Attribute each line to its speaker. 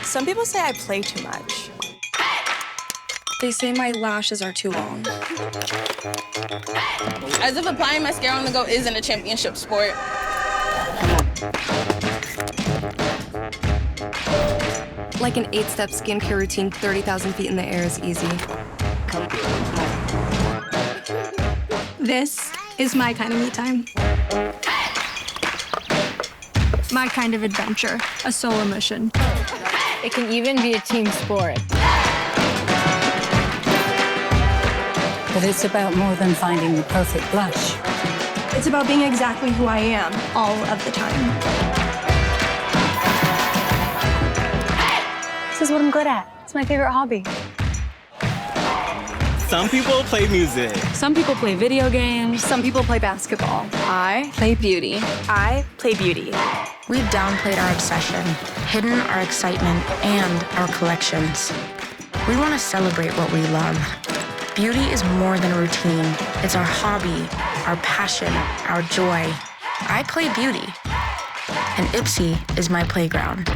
Speaker 1: Some people say I play too much.
Speaker 2: They say my lashes are too long.
Speaker 3: As if applying mascara on the go isn't a championship sport.
Speaker 2: Like an 8-step skincare routine 30,000 feet in the air is easy.
Speaker 4: This is my kind of me time. My kind of adventure, a solo mission.
Speaker 5: It can even be a team sport.
Speaker 6: But it's about more than finding the perfect blush.
Speaker 4: It's about being exactly who I am all of the time.
Speaker 5: This is what I'm good at. It's my favorite hobby.
Speaker 7: Some people play music.
Speaker 5: Some people play video games.
Speaker 2: Some people play basketball.
Speaker 5: I play beauty.
Speaker 1: I play beauty.
Speaker 8: We've downplayed our obsession, hidden our excitement, and our collections. We want to celebrate what we love. Beauty is more than a routine. It's our hobby, our passion, our joy. I play beauty, and IPSY is my playground.